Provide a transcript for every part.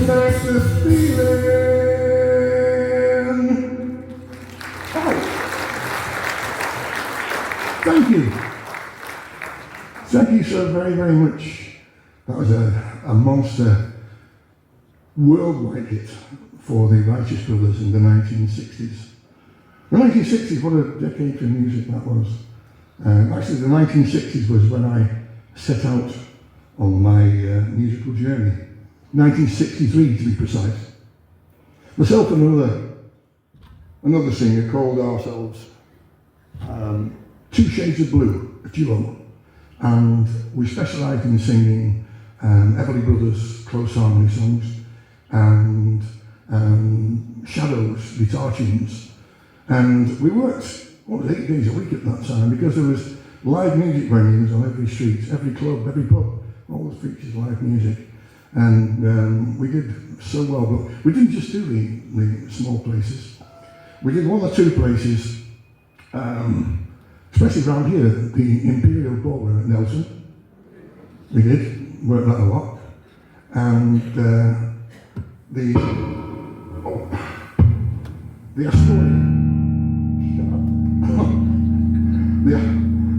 nicest feeling. Oh, thank you. Thank you so very, very much. That was a monster worldwide hit for the Righteous Brothers in the 1960s. The 1960s, what a decade for music that was. Actually, the 1960s was when I set out on my musical journey. 1963 to be precise. Myself and another singer called ourselves Two Shades of Blue, a duo. And we specialised in singing Everly Brothers close harmony songs and Shadows guitar tunes. And we worked, 8 days a week at that time, because there was live music venues on every street, every club, every pub, all the features live music. And we did so well, but we didn't just do the small places. We did 1 or 2 places, especially around here, the Imperial Ballroom at Nelson. We did, worked that a lot. And the Astoria,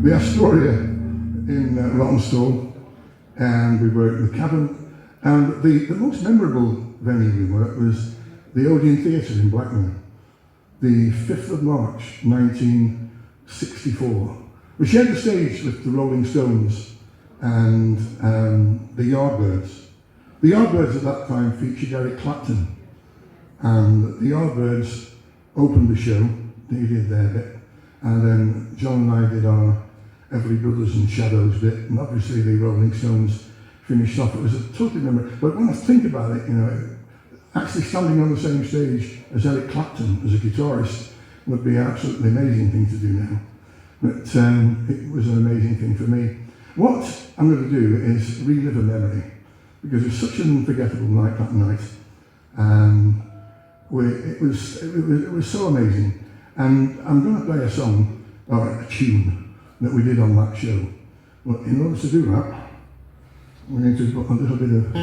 the Astoria in Rawtenstall, and we worked the Cavern. And the most memorable venue we worked was the Odeon Theatre in Blackburn, the 5th of March, 1964. We shared the stage with the Rolling Stones and the Yardbirds. The Yardbirds at that time featured Eric Clapton, and the Yardbirds opened the show, they did their bit, and then John and I did our Everly Brothers and Shadows bit, and obviously the Rolling Stones finished off. It was a totally memorable, but when I think about it, actually standing on the same stage as Eric Clapton as a guitarist would be an absolutely amazing thing to do now. But it was an amazing thing for me. What I'm going to do is relive a memory, because it was such an unforgettable night that night. It was so amazing. And I'm going to play a song, or a tune, that we did on that show. But in order to do that, we need to put a little bit of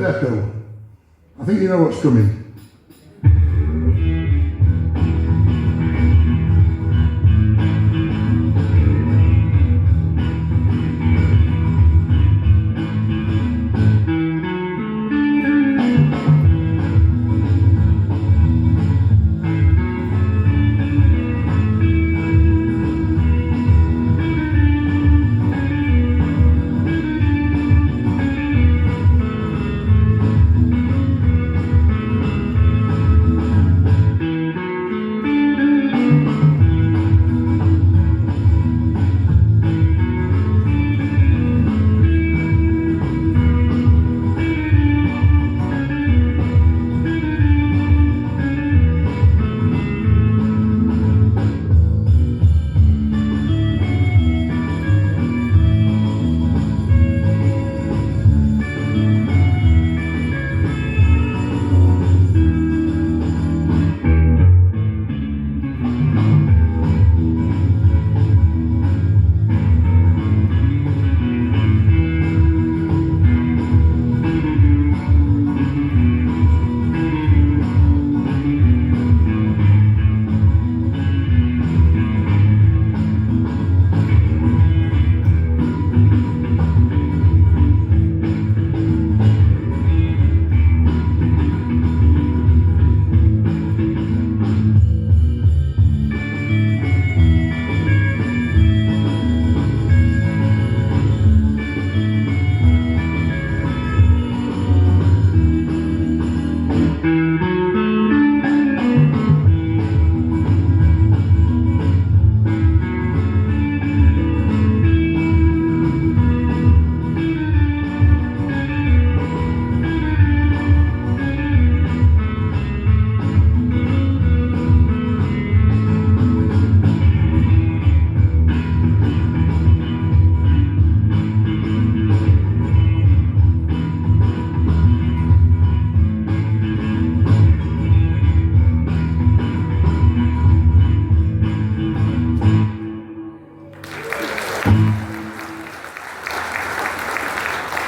echo. I think you know what's coming.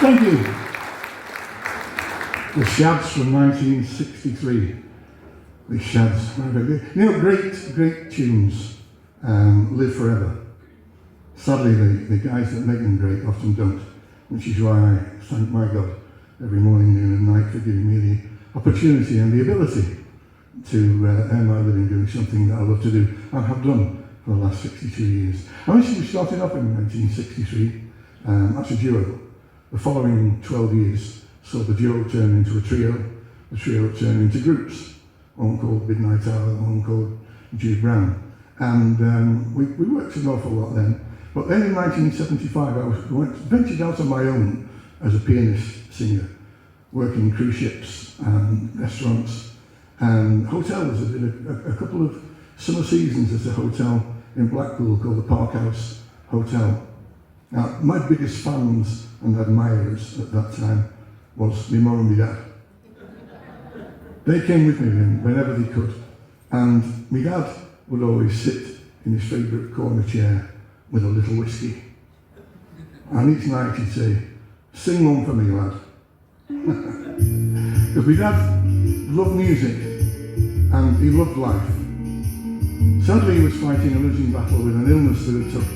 Thank you. The Shads from 1963. The Shads. You know, great tunes live forever. Sadly, the guys that make them great often don't, which is why I thank my God every morning, noon and night for giving me the opportunity and the ability to earn my living doing something that I love to do and have done for the last 62 years. I actually started off in 1963 as a duo. The following 12 years saw the duo turn into a trio turn into groups, one called Midnight Hour, one called Jude Brown. And we worked an awful lot then. But then in 1975 I ventured out on my own as a pianist, singer, working cruise ships and restaurants and hotels. I did a couple of summer seasons at a hotel in Blackpool called the Park House Hotel. Now, my biggest fans and admirers at that time was my mum and my dad. They came with me whenever they could, and my dad would always sit in his favourite corner chair with a little whiskey. And each night he'd say, "Sing one for me, lad." Because my dad loved music and he loved life. Sadly, he was fighting a losing battle with an illness that had took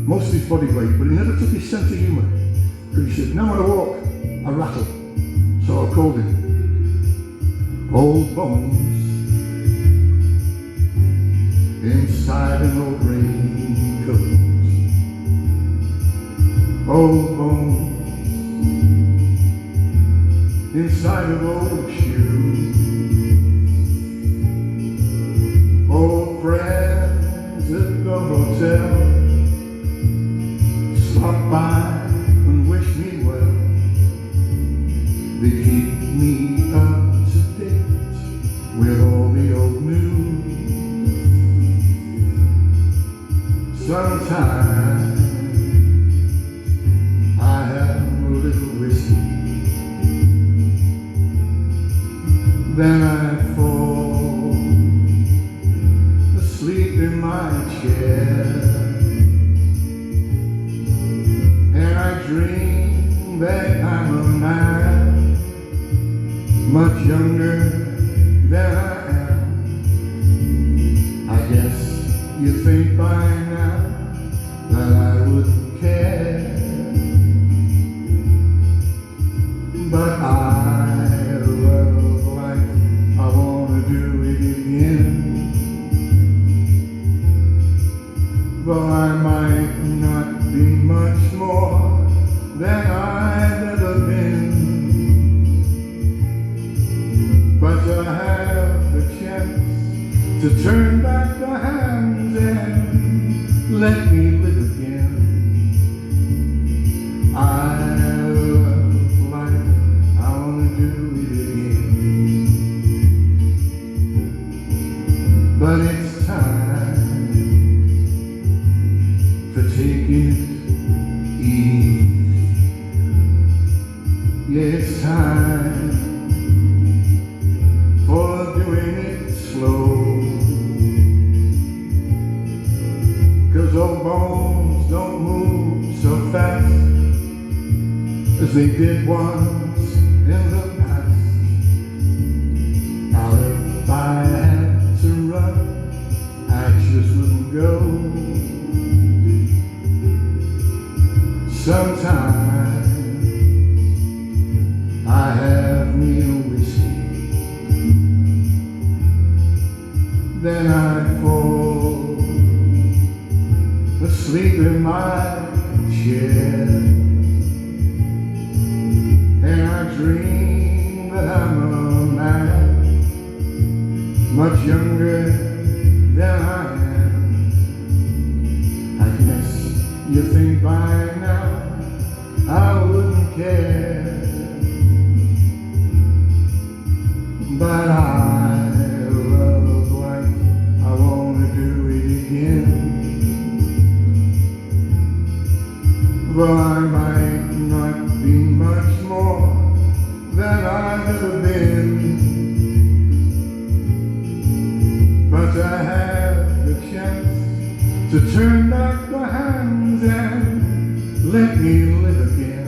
most of his body weight, but he never took his sense of humour. Because he said, "Now when I walk, I rattle." So I called him old bones inside an old raincoat. Old bones inside of old shoes. Old friends at the hotel stop by and wish me well. They keep me up to date with all the old news. Sometimes I have a little whiskey, then I fall asleep in my chair, and I dream that I'm a man much younger than I am. I guess you think by now that I wouldn't care, but I love life, I wanna do it again. Though I might not be much more than I've ever been, but to have the chance to turn back the hands and let me live again. I love life, I wanna do it again. But it's time for taking it easy. Yeah, it's time for doing it slow. 'Cause old bones don't move so fast as they did once in the past. Now if I had to run, I just wouldn't go. Sometimes I have me a whiskey, then I fall asleep in my chair, and I dream that I'm a man much younger than I am. I guess you think by now I wouldn't care, but I love life, I wanna do it again. Though I might not be much more than I've ever been, but I have the chance to turn back the hands and let me live again.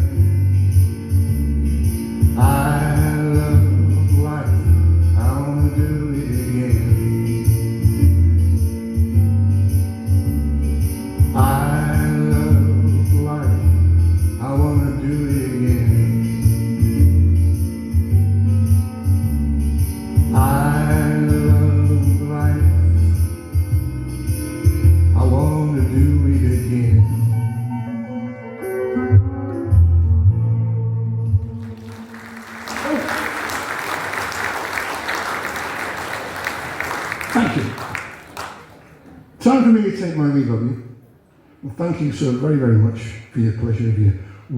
Thank you. Time for me to take my leave of you. Well, thank you so very, very much for your pleasure of your